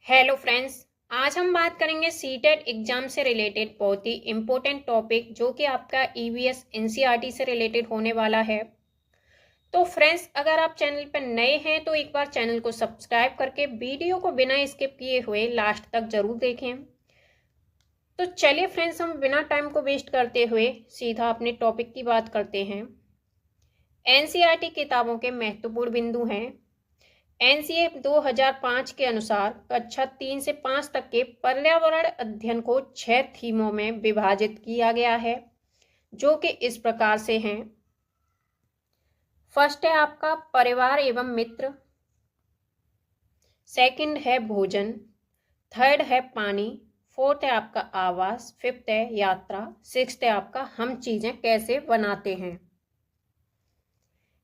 Hello friends. आज हम बात करेंगे सीटेट एग्जाम से रिलेटेड बहुत ही इम्पोर्टेंट टॉपिक जो कि आपका ईवीएस एनसीईआरटी से रिलेटेड होने वाला है। तो फ्रेंड्स, अगर आप चैनल पर नए हैं तो एक बार चैनल को सब्सक्राइब करके वीडियो को बिना स्किप किए हुए लास्ट तक जरूर देखें। तो चलिए फ्रेंड्स, हम बिना टाइम को वेस्ट करते हुए सीधा अपने टॉपिक की बात करते हैं। एनसीईआरटी किताबों के महत्वपूर्ण बिंदु हैं। एनसीए 2005 के अनुसार कक्षा 3 से 5 तक के पर्यावरण अध्ययन को 6 थीमों में विभाजित किया गया है, जो कि इस प्रकार से हैं। फर्स्ट है आपका परिवार एवं मित्र, सेकंड है भोजन, थर्ड है पानी, फोर्थ है आपका आवास, फिफ्थ है यात्रा, सिक्स्थ है आपका हम चीजें कैसे बनाते हैं।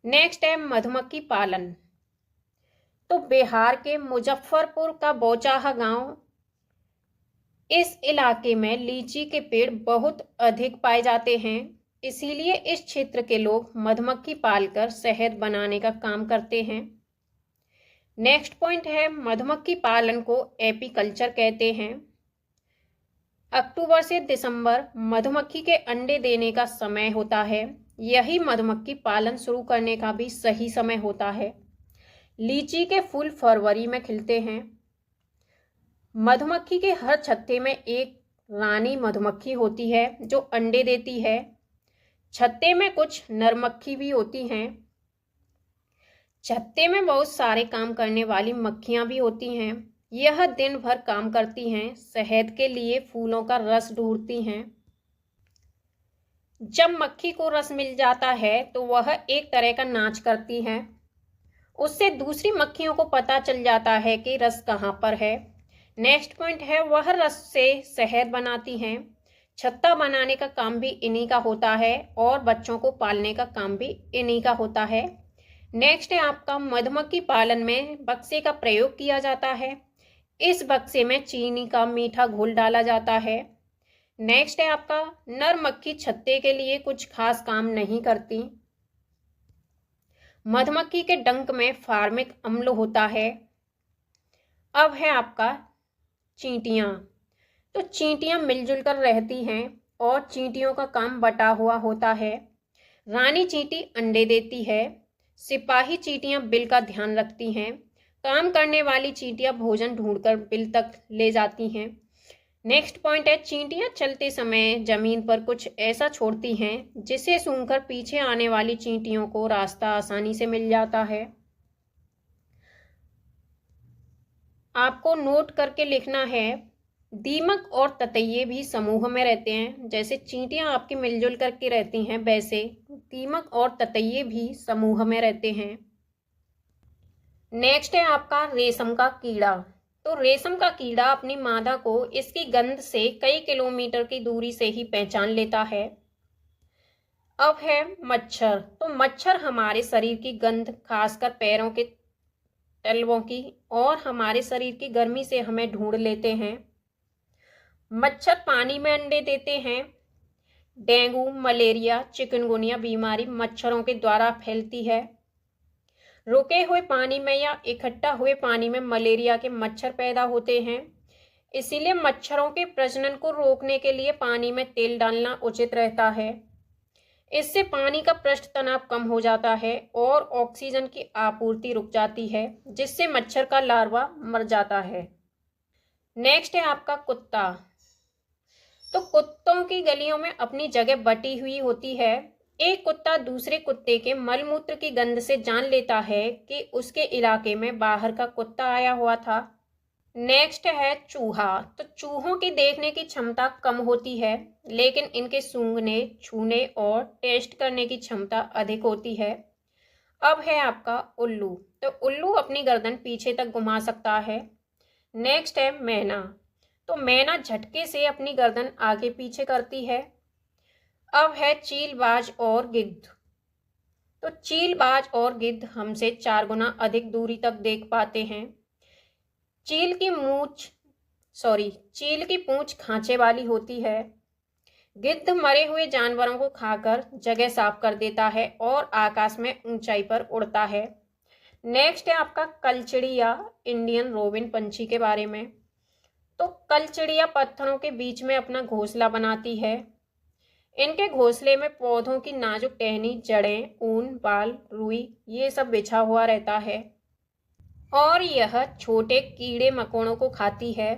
नेक्स्ट है मधुमक्खी पालन। तो बिहार के मुजफ्फरपुर का बौचाहा गांव, इस इलाके में लीची के पेड़ बहुत अधिक पाए जाते हैं, इसीलिए इस क्षेत्र के लोग मधुमक्खी पालकर शहद बनाने का काम करते हैं। नेक्स्ट पॉइंट है मधुमक्खी पालन को एपीकल्चर कहते हैं। अक्टूबर से दिसंबर मधुमक्खी के अंडे देने का समय होता है। यही मधुमक्खी पालन शुरू करने का भी सही समय होता है। लीची के फूल फरवरी में खिलते हैं। मधुमक्खी के हर छत्ते में एक रानी मधुमक्खी होती है जो अंडे देती है। छत्ते में कुछ नर मक्खी भी होती हैं। छत्ते में बहुत सारे काम करने वाली मक्खियां भी होती हैं। यह दिन भर काम करती हैं, शहद के लिए फूलों का रस ढूंढती हैं। जब मक्खी को रस मिल जाता है तो वह एक तरह का नाच करती है। उससे दूसरी मक्खियों को पता चल जाता है कि रस कहाँ पर है। नेक्स्ट पॉइंट है वह रस से शहद बनाती हैं। छत्ता बनाने का काम भी इन्हीं का होता है और बच्चों को पालने का काम भी इन्हीं का होता है। नेक्स्ट है आपका मधुमक्खी पालन में बक्से का प्रयोग किया जाता है। इस बक्से में चीनी का मीठा घोल डाला जाता है। नेक्स्ट है आपका नर मक्खी छत्ते के लिए कुछ खास काम नहीं करती। मधुमक्खी के डंक में फार्मिक अम्ल होता है। अब है आपका चींटियां। तो चींटियां मिलजुल कर रहती हैं और चींटियों का काम बटा हुआ होता है। रानी चींटी अंडे देती है। सिपाही चींटियां बिल का ध्यान रखती हैं। काम करने वाली चींटियां भोजन ढूंढकर बिल तक ले जाती हैं। नेक्स्ट पॉइंट है चींटियां चलते समय जमीन पर कुछ ऐसा छोड़ती हैं जिसे सूंघकर पीछे आने वाली चींटियों को रास्ता आसानी से मिल जाता है। आपको नोट करके लिखना है दीमक और ततैये भी समूह में रहते हैं। जैसे चींटियां आपकी मिलजुल करके रहती हैं, वैसे दीमक और ततैये भी समूह में रहते हैं। नेक्स्ट है आपका रेशम का कीड़ा। तो रेशम का कीड़ा अपनी मादा को इसकी गंध से कई किलोमीटर की दूरी से ही पहचान लेता है। अब है मच्छर। तो मच्छर हमारे शरीर की गंध, खासकर पैरों के तलवों की और हमारे शरीर की गर्मी से हमें ढूंढ लेते हैं। मच्छर पानी में अंडे देते हैं। डेंगू, मलेरिया, चिकनगुनिया बीमारी मच्छरों के द्वारा फैलती है। रुके हुए पानी में या इकट्ठा हुए पानी में मलेरिया के मच्छर पैदा होते हैं। इसीलिए मच्छरों के प्रजनन को रोकने के लिए पानी में तेल डालना उचित रहता है। इससे पानी का पृष्ठ तनाव कम हो जाता है और ऑक्सीजन की आपूर्ति रुक जाती है, जिससे मच्छर का लार्वा मर जाता है। नेक्स्ट है आपका कुत्ता। तो कुत्तों की गलियों में अपनी जगह बटी हुई होती है। एक कुत्ता दूसरे कुत्ते के मलमूत्र की गंध से जान लेता है कि उसके इलाके में बाहर का कुत्ता आया हुआ था। नेक्स्ट है चूहा। तो चूहों की देखने की क्षमता कम होती है, लेकिन इनके सूंघने, छूने और टेस्ट करने की क्षमता अधिक होती है। अब है आपका उल्लू। तो उल्लू अपनी गर्दन पीछे तक घुमा सकता है। नेक्स्ट है मैना। तो मैना झटके से अपनी गर्दन आगे पीछे करती है। अब है चीलबाज और गिद्ध। तो चीलबाज और गिद्ध हमसे 4 गुना अधिक दूरी तक देख पाते हैं। चील की पूंछ खांचे वाली होती है। गिद्ध मरे हुए जानवरों को खाकर जगह साफ कर देता है और आकाश में ऊंचाई पर उड़ता है। नेक्स्ट है आपका कलचिड़िया, इंडियन रोबिन पंछी के बारे में। तो कलचिड़िया पत्थरों के बीच में अपना घोंसला बनाती है। इनके घोंसले में पौधों की नाजुक टहनी, जड़ें, ऊन, बाल, रुई ये सब बिछा हुआ रहता है और यह छोटे कीड़े मकोड़ों को खाती है।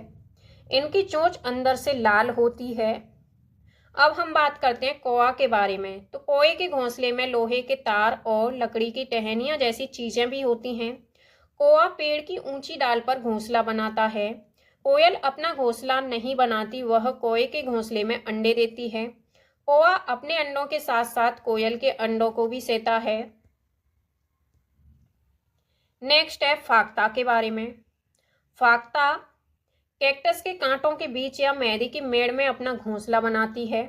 इनकी चोंच अंदर से लाल होती है। अब हम बात करते हैं कौआ के बारे में। तो कौए के घोंसले में लोहे के तार और लकड़ी की टहनियां जैसी चीजें भी होती हैं। कौआ पेड़ की ऊंची डाल पर घोंसला बनाता है। कोयल अपना घोंसला नहीं बनाती, वह कौए के घोंसले में अंडे देती है। कौआ अपने अंडों के साथ साथ कोयल के अंडों को भी सेता है। नेक्स्ट है फाख्ता के बारे में। फाख्ता कैक्टस के कांटों के बीच या मेहंदी की मेड़ में अपना घोंसला बनाती है।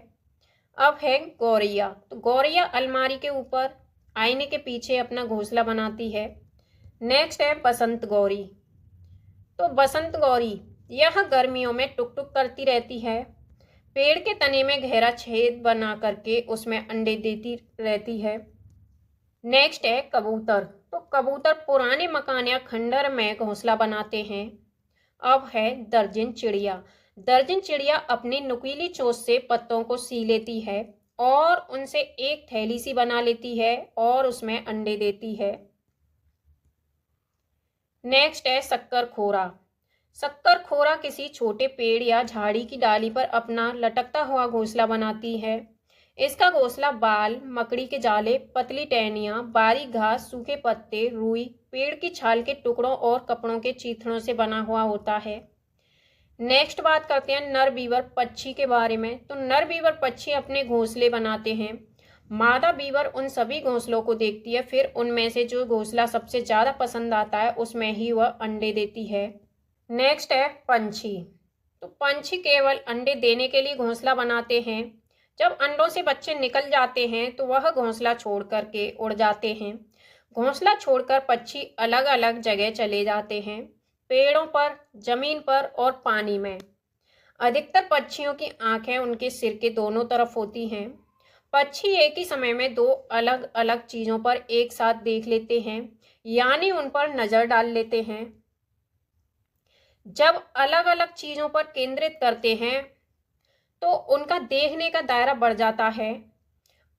अब है गौरैया। तो गौरैया अलमारी के ऊपर, आईने के पीछे अपना घोंसला बनाती है। नेक्स्ट है बसंत गौरी। तो बसंत गौरी यह गर्मियों में टुक टुक करती रहती है। पेड़ के तने में गहरा छेद बना करके उसमें अंडे देती रहती है। नेक्स्ट है कबूतर। तो कबूतर पुराने मकान या खंडहर में घोंसला बनाते हैं। अब है दर्जन चिड़िया। दर्जन चिड़िया अपनी नुकीली चोंच से पत्तों को सी लेती है और उनसे एक थैली सी बना लेती है और उसमें अंडे देती है। नेक्स्ट है शक्करखोरा। शक्करखोरा किसी छोटे पेड़ या झाड़ी की डाली पर अपना लटकता हुआ घोंसला बनाती है। इसका घोंसला बाल, मकड़ी के जाले, पतली टहनियां, बारीक घास, सूखे पत्ते, रुई, पेड़ की छाल के टुकड़ों और कपड़ों के चीथड़ों से बना हुआ होता है। नेक्स्ट बात करते हैं नर बीवर पक्षी के बारे में। तो नर बीवर पक्षी अपने घोंसले बनाते हैं। मादा बीवर उन सभी घोंसलों को देखती है, फिर उनमें से जो घोंसला सबसे ज्यादा पसंद आता है उसमें ही वह अंडे देती है। नेक्स्ट है पंछी। तो पंछी केवल अंडे देने के लिए घोंसला बनाते हैं। जब अंडों से बच्चे निकल जाते हैं तो वह घोंसला छोड़ करके उड़ जाते हैं। घोंसला छोड़कर पक्षी अलग अलग जगह चले जाते हैं, पेड़ों पर, जमीन पर और पानी में। अधिकतर पक्षियों की आंखें उनके सिर के दोनों तरफ होती हैं। पक्षी एक ही समय में दो अलग अलग चीजों पर एक साथ देख लेते हैं, यानी उन पर नजर डाल लेते हैं। जब अलग अलग चीजों पर केंद्रित करते हैं तो उनका देखने का दायरा बढ़ जाता है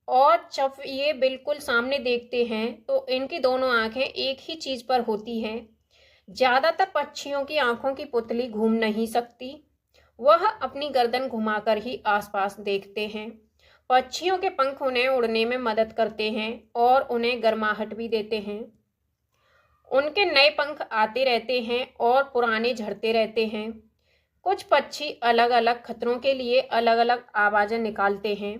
और जब ये बिल्कुल सामने देखते हैं तो इनकी दोनों आंखें एक ही चीज पर होती हैं। ज्यादातर पक्षियों की आंखों की पुतली घूम नहीं सकती, वह अपनी गर्दन घुमाकर ही आसपास देखते हैं। पक्षियों के पंख उन्हें उड़ने में मदद करते हैं और उन्हें गर्माहट भी देते हैं। उनके नए पंख आते रहते हैं और पुराने झड़ते रहते हैं। कुछ पक्षी अलग अलग खतरों के लिए अलग अलग आवाजें निकालते हैं,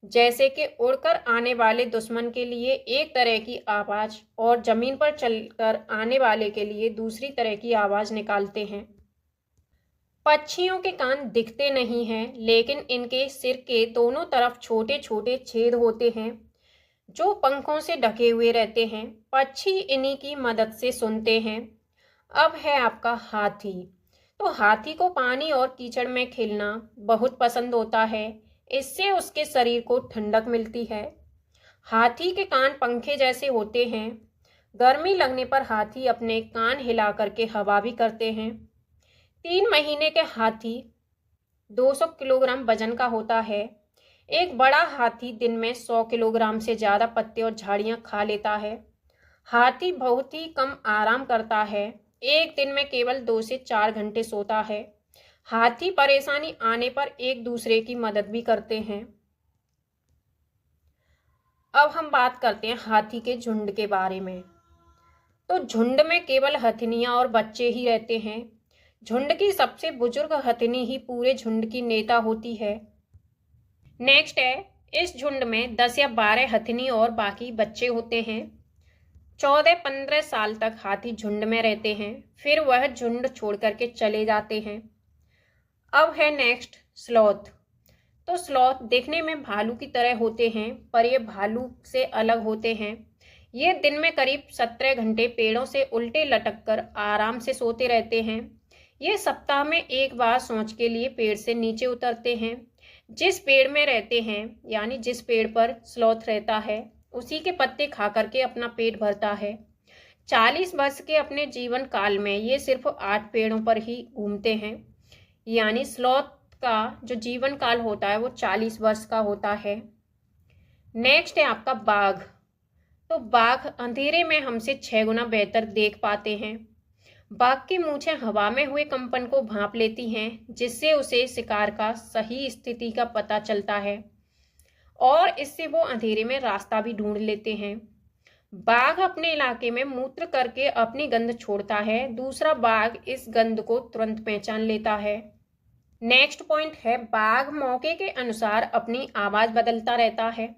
जैसे कि उड़कर आने वाले दुश्मन के लिए एक तरह की आवाज और जमीन पर चलकर आने वाले के लिए दूसरी तरह की आवाज निकालते हैं। पक्षियों के कान दिखते नहीं हैं, लेकिन इनके सिर के दोनों तरफ छोटे छोटे छेद होते हैं जो पंखों से ढके हुए रहते हैं। पक्षी इन्हीं की मदद से सुनते हैं। अब है आपका हाथी। तो हाथी को पानी और कीचड़ में खेलना बहुत पसंद होता है, इससे उसके शरीर को ठंडक मिलती है। हाथी के कान पंखे जैसे होते हैं। गर्मी लगने पर हाथी अपने कान हिला करके हवा भी करते हैं। 3 महीने के हाथी 200 किलोग्राम वजन का होता है। एक बड़ा हाथी दिन में 100 किलोग्राम से ज्यादा पत्ते और झाड़ियां खा लेता है। हाथी बहुत ही कम आराम करता है, एक दिन में केवल 2 से 4 घंटे सोता है। हाथी परेशानी आने पर एक दूसरे की मदद भी करते हैं। अब हम बात करते हैं हाथी के झुंड के बारे में। तो झुंड में केवल हथिनियां और बच्चे ही रहते हैं। झुंड की सबसे बुजुर्ग हथिनी ही पूरे झुंड की नेता होती है। नेक्स्ट है, इस झुंड में 10 या 12 हथिनी और बाकी बच्चे होते हैं। 14-15 साल तक हाथी झुंड में रहते हैं, फिर वह झुंड छोड़ करके चले जाते हैं। अब है नेक्स्ट स्लॉथ। तो स्लॉथ देखने में भालू की तरह होते हैं, पर ये भालू से अलग होते हैं। ये दिन में करीब 17 घंटे पेड़ों से उल्टे लटक कर आराम से सोते रहते हैं। ये सप्ताह में एक बार सोच के लिए पेड़ से नीचे उतरते हैं। जिस पेड़ में रहते हैं, यानी जिस पेड़ पर स्लॉथ रहता है, उसी के पत्ते खा करके अपना पेट भरता है। 40 वर्ष के अपने जीवन काल में ये सिर्फ 8 पेड़ों पर ही घूमते हैं। यानी स्लॉथ का जो जीवन काल होता है वो 40 वर्ष का होता है। नेक्स्ट है आपका बाघ। तो बाघ अंधेरे में हमसे 6 गुना बेहतर देख पाते हैं। बाघ की मूंछें हवा में हुए कंपन को भांप लेती हैं, जिससे उसे शिकार का सही स्थिति का पता चलता है और इससे वो अंधेरे में रास्ता भी ढूंढ लेते हैं। बाघ अपने इलाके में मूत्र करके अपनी गंध छोड़ता है, दूसरा बाघ इस गंध को तुरंत पहचान लेता है। नेक्स्ट पॉइंट है बाघ मौके के अनुसार अपनी आवाज बदलता रहता है।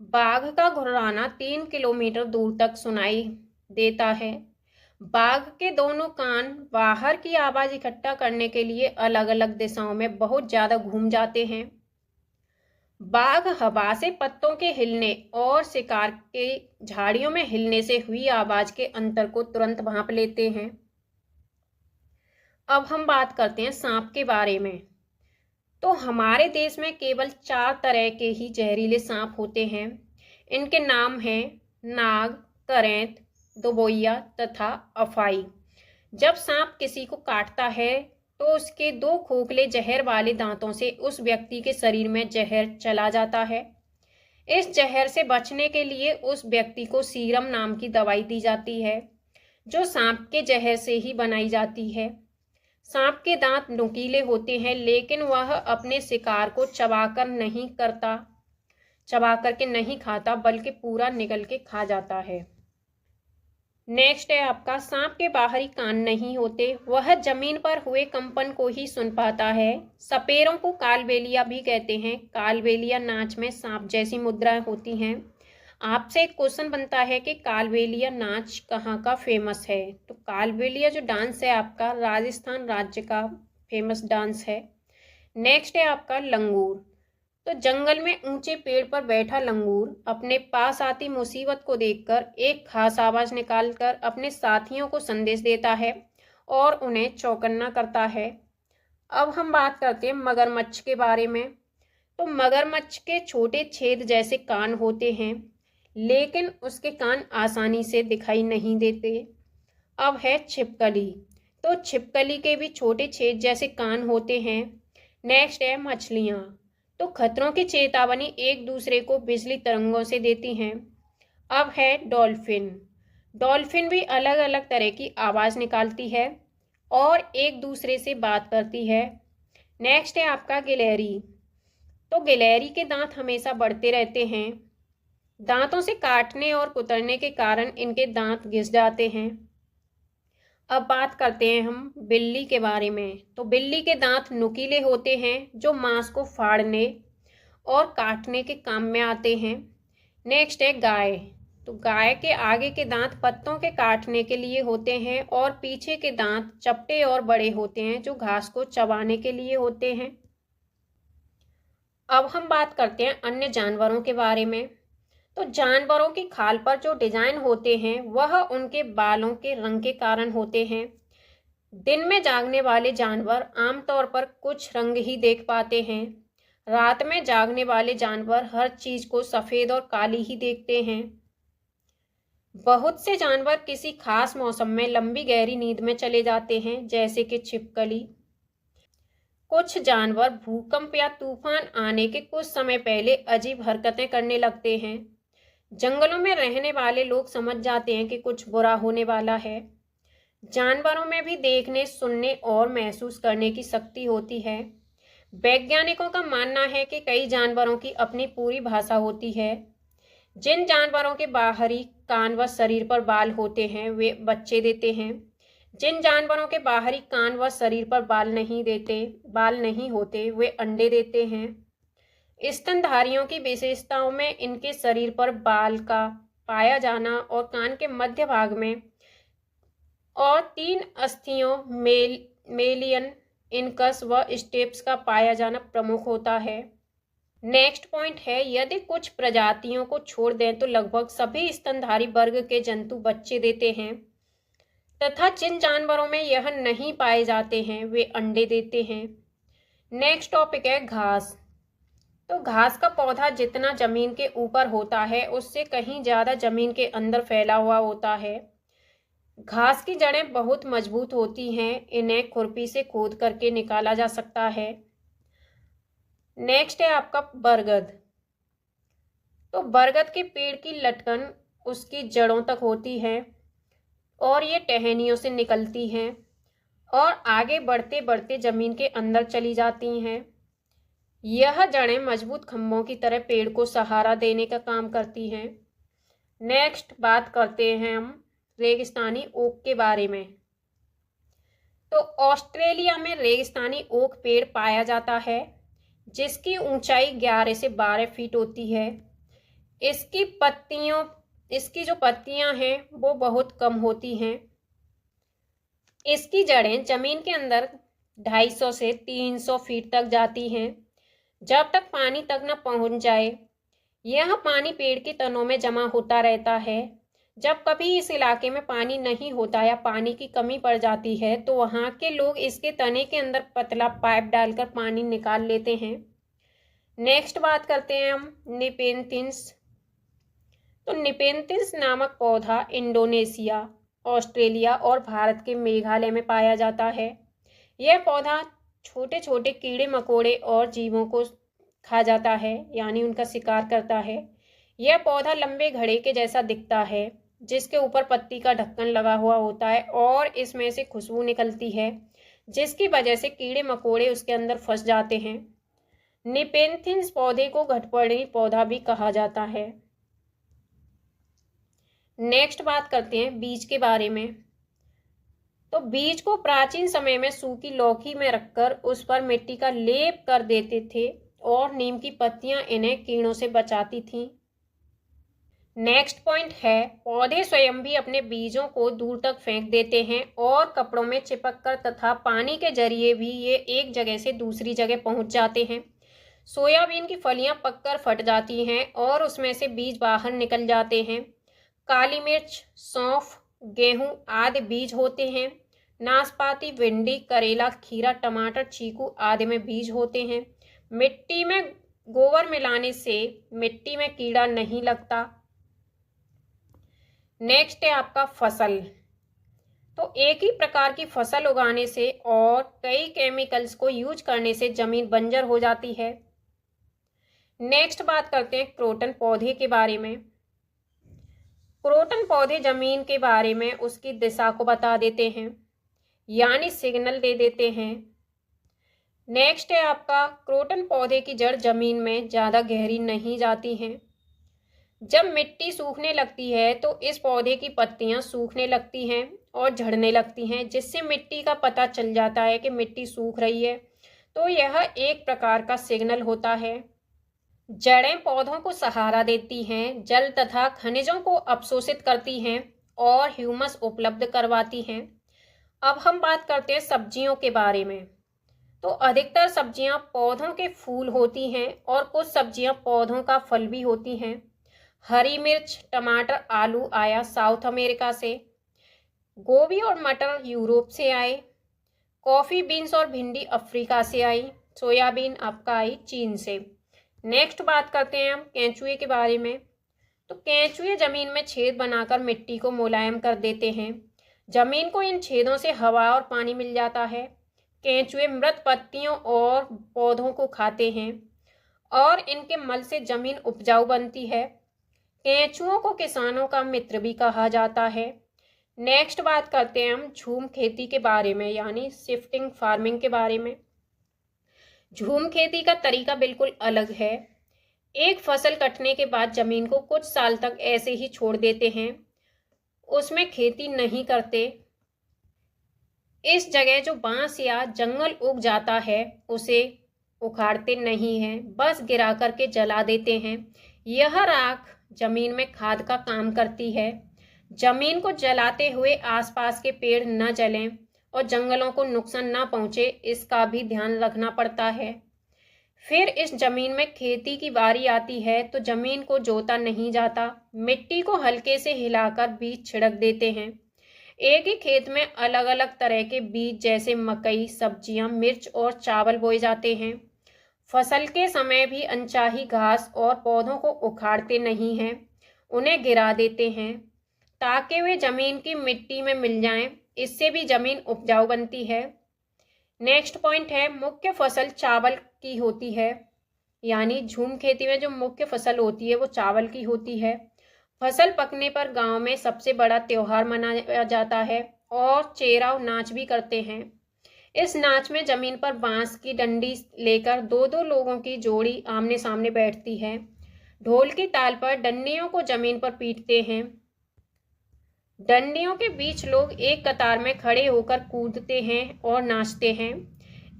बाघ का घुर्राना 3 किलोमीटर दूर तक सुनाई देता है। बाघ के दोनों कान बाहर की आवाज इकट्ठा करने के लिए अलग अलग दिशाओं में बहुत ज्यादा घूम जाते हैं। बाघ हवा से पत्तों के हिलने और शिकार के झाड़ियों में हिलने से हुई आवाज के अंतर को तुरंत भांप लेते हैं। अब हम बात करते हैं सांप के बारे में। तो हमारे देश में केवल 4 तरह के ही जहरीले सांप होते हैं। इनके नाम हैं नाग, करेंत, दोबोइया तथा अफाई। जब सांप किसी को काटता है तो उसके 2 खोखले जहर वाले दांतों से उस व्यक्ति के शरीर में जहर चला जाता है। इस जहर से बचने के लिए उस व्यक्ति को सीरम नाम की दवाई दी जाती है, जो सांप के जहर से ही बनाई जाती है। सांप के दांत नुकीले होते हैं, लेकिन वह अपने शिकार को चबा करके नहीं खाता, बल्कि पूरा निगल के खा जाता है। नेक्स्ट है आपका सांप के बाहरी कान नहीं होते, वह जमीन पर हुए कंपन को ही सुन पाता है। सपेरों को कालबेलिया भी कहते हैं। कालबेलिया नाच में सांप जैसी मुद्राएं होती हैं। आपसे एक क्वेश्चन बनता है कि कालबेलिया नाच कहाँ का फेमस है। तो कालबेलिया जो डांस है आपका राजस्थान राज्य का फेमस डांस है। नेक्स्ट है आपका लंगूर। तो जंगल में ऊंचे पेड़ पर बैठा लंगूर अपने पास आती मुसीबत को देखकर एक खास आवाज निकालकर अपने साथियों को संदेश देता है और उन्हें चौकन्ना करता है। अब हम बात करते हैं मगरमच्छ के बारे में। तो मगरमच्छ के छोटे छेद जैसे कान होते हैं, लेकिन उसके कान आसानी से दिखाई नहीं देते। अब है छिपकली। तो छिपकली के भी छोटे छेद जैसे कान होते हैं। नेक्स्ट है मछलियाँ। तो खतरों की चेतावनी एक दूसरे को बिजली तरंगों से देती हैं। अब है डॉल्फिन। डॉल्फिन भी अलग अलग तरह की आवाज़ निकालती है और एक दूसरे से बात करती है। नेक्स्ट है आपका गिलहरी। तो गिलहरी के दांत हमेशा बढ़ते रहते हैं। दांतों से काटने और कुतरने के कारण इनके दांत घिस जाते हैं। अब बात करते हैं हम बिल्ली के बारे में। तो बिल्ली के दांत नुकीले होते हैं, जो मांस को फाड़ने और काटने के काम में आते हैं। नेक्स्ट है गाय। तो गाय के आगे के दांत पत्तों के काटने के लिए होते हैं और पीछे के दांत चपटे और बड़े होते हैं, जो घास को चबाने के लिए होते हैं। अब हम बात करते हैं अन्य जानवरों के बारे में। तो जानवरों की खाल पर जो डिजाइन होते हैं वह उनके बालों के रंग के कारण होते हैं। दिन में जागने वाले जानवर आमतौर पर कुछ रंग ही देख पाते हैं। रात में जागने वाले जानवर हर चीज को सफेद और काली ही देखते हैं। बहुत से जानवर किसी खास मौसम में लंबी गहरी नींद में चले जाते हैं, जैसे कि छिपकली। कुछ जानवर भूकंप या तूफान आने के कुछ समय पहले अजीब हरकतें करने लगते हैं। जंगलों में रहने वाले लोग समझ जाते हैं कि कुछ बुरा होने वाला है। जानवरों में भी देखने, सुनने और महसूस करने की शक्ति होती है। वैज्ञानिकों का मानना है कि कई जानवरों की अपनी पूरी भाषा होती है। जिन जानवरों के बाहरी कान व शरीर पर बाल होते हैं वे बच्चे देते हैं। जिन जानवरों के बाहरी कान व शरीर पर बाल नहीं होते वे अंडे देते हैं। स्तनधारियों की विशेषताओं में इनके शरीर पर बाल का पाया जाना और कान के मध्य भाग में और 3 अस्थियों मेलियन, इनकस व स्टेप्स का पाया जाना प्रमुख होता है। नेक्स्ट पॉइंट है यदि कुछ प्रजातियों को छोड़ दें तो लगभग सभी स्तनधारी वर्ग के जंतु बच्चे देते हैं, तथा जिन जानवरों में यह नहीं पाए जाते हैं वे अंडे देते हैं। नेक्स्ट टॉपिक है घास। तो घास का पौधा जितना जमीन के ऊपर होता है उससे कहीं ज़्यादा जमीन के अंदर फैला हुआ होता है। घास की जड़ें बहुत मजबूत होती हैं, इन्हें खुरपी से खोद करके निकाला जा सकता है। नेक्स्ट है आपका बरगद। तो बरगद के पेड़ की लटकन उसकी जड़ों तक होती है और ये टहनियों से निकलती हैं और आगे बढ़ते बढ़ते जमीन के अंदर चली जाती हैं। यह जड़ें मजबूत खंभों की तरह पेड़ को सहारा देने का काम करती हैं। नेक्स्ट बात करते हैं हम रेगिस्तानी ओक के बारे में। तो ऑस्ट्रेलिया में रेगिस्तानी ओक पेड़ पाया जाता है, जिसकी ऊंचाई 11 से 12 फीट होती है। इसकी जो पत्तियां हैं वो बहुत कम होती हैं। इसकी जड़ें जमीन के अंदर 250 से 300 फीट तक जाती हैं, जब तक पानी तक न पहुंच जाए। यह पानी पेड़ के तनों में जमा होता रहता है। जब कभी इस इलाके में पानी नहीं होता या पानी की कमी पड़ जाती है तो वहाँ के लोग इसके तने के अंदर पतला पाइप डालकर पानी निकाल लेते हैं। नेक्स्ट बात करते हैं हम निपेंथिस। तो निपेंथिस नामक पौधा इंडोनेशिया, ऑस्ट्रेलिया और भारत के मेघालय में पाया जाता है। यह पौधा छोटे छोटे कीड़े मकोड़े और जीवों को खा जाता है, यानी उनका शिकार करता है। यह पौधा लंबे घड़े के जैसा दिखता है, जिसके ऊपर पत्ती का ढक्कन लगा हुआ होता है और इसमें से खुशबू निकलती है, जिसकी वजह से कीड़े मकोड़े उसके अंदर फंस जाते हैं। निपेंथिस पौधे को घटपर्णी पौधा भी कहा जाता है। नेक्स्ट बात करते हैं बीज के बारे में। तो बीज को प्राचीन समय में सूखी लौकी में रखकर उस पर मिट्टी का लेप कर देते थे और नीम की पत्तियां इन्हें कीड़ों से बचाती थीं। नेक्स्ट पॉइंट है पौधे स्वयं भी अपने बीजों को दूर तक फेंक देते हैं और कपड़ों में चिपक कर तथा पानी के जरिए भी ये एक जगह से दूसरी जगह पहुंच जाते हैं। सोयाबीन की फलियां पककर फट जाती हैं और उसमें से बीज बाहर निकल जाते हैं। काली मिर्च, सौंफ, गेहूं आदि बीज होते हैं। नाशपाती, भिंडी, करेला, खीरा, टमाटर, चीकू आदि में बीज होते हैं। मिट्टी में गोबर मिलाने से मिट्टी में कीड़ा नहीं लगता। नेक्स्ट है आपका फसल। तो एक ही प्रकार की फसल उगाने से और कई केमिकल्स को यूज करने से जमीन बंजर हो जाती है। नेक्स्ट बात करते हैं क्रोटन पौधे के बारे में। क्रोटन पौधे जमीन के बारे में उसकी दिशा को बता देते हैं, यानी सिग्नल दे देते हैं। नेक्स्ट है आपका क्रोटन पौधे की जड़ जमीन में ज़्यादा गहरी नहीं जाती हैं। जब मिट्टी सूखने लगती है तो इस पौधे की पत्तियां सूखने लगती हैं और झड़ने लगती हैं, जिससे मिट्टी का पता चल जाता है कि मिट्टी सूख रही है। तो यह एक प्रकार का सिग्नल होता है। जड़ें पौधों को सहारा देती हैं, जल तथा खनिजों को अवशोषित करती हैं और ह्यूमस उपलब्ध करवाती हैं। अब हम बात करते हैं सब्जियों के बारे में। तो अधिकतर सब्जियां पौधों के फूल होती हैं और कुछ सब्जियां पौधों का फल भी होती हैं। हरी मिर्च, टमाटर, आलू आया साउथ अमेरिका से। गोभी और मटर यूरोप से आए। कॉफ़ी बीन्स और भिंडी अफ्रीका से आई। सोयाबीन आपका आई चीन से। नेक्स्ट बात करते हैं हम केंचुए के बारे में। तो केंचुए जमीन में छेद बनाकर मिट्टी को मुलायम कर देते हैं। जमीन को इन छेदों से हवा और पानी मिल जाता है। केंचुए मृत पत्तियों और पौधों को खाते हैं और इनके मल से जमीन उपजाऊ बनती है। केंचुओं को किसानों का मित्र भी कहा जाता है। नेक्स्ट बात करते हैं हम झूम खेती के बारे में, यानी शिफ्टिंग फार्मिंग के बारे में। झूम खेती का तरीका बिल्कुल अलग है। एक फसल कटने के बाद जमीन को कुछ साल तक ऐसे ही छोड़ देते हैं, उसमें खेती नहीं करते। इस जगह जो बांस या जंगल उग जाता है उसे उखाड़ते नहीं हैं, बस गिरा करके जला देते हैं। यह राख जमीन में खाद का काम करती है। जमीन को जलाते हुए आसपास के पेड़ न जलें और जंगलों को नुकसान न पहुंचे, इसका भी ध्यान रखना पड़ता है। फिर इस जमीन में खेती की बारी आती है तो जमीन को जोता नहीं जाता, मिट्टी को हल्के से हिलाकर बीज छिड़क देते हैं। एक ही खेत में अलग अलग तरह के बीज जैसे मकई, सब्जियां, मिर्च और चावल बोए जाते हैं। फसल के समय भी अनचाही घास और पौधों को उखाड़ते नहीं हैं, उन्हें गिरा देते हैं ताकि वे जमीन की मिट्टी में मिल जाएं, इससे भी जमीन उपजाऊ बनती है। नेक्स्ट पॉइंट है, मुख्य फसल चावल की होती है, यानी झूम खेती में जो मुख्य फसल होती है वो चावल की होती है। फसल पकने पर गांव में सबसे बड़ा त्योहार मनाया जाता है और चेराव नाच भी करते हैं। इस नाच में जमीन पर बांस की डंडी लेकर दो दो लोगों की जोड़ी आमने सामने बैठती है। ढोल की ताल पर डंडियों को जमीन पर पीटते हैं। डंडियों के बीच लोग एक कतार में खड़े होकर कूदते हैं और नाचते हैं।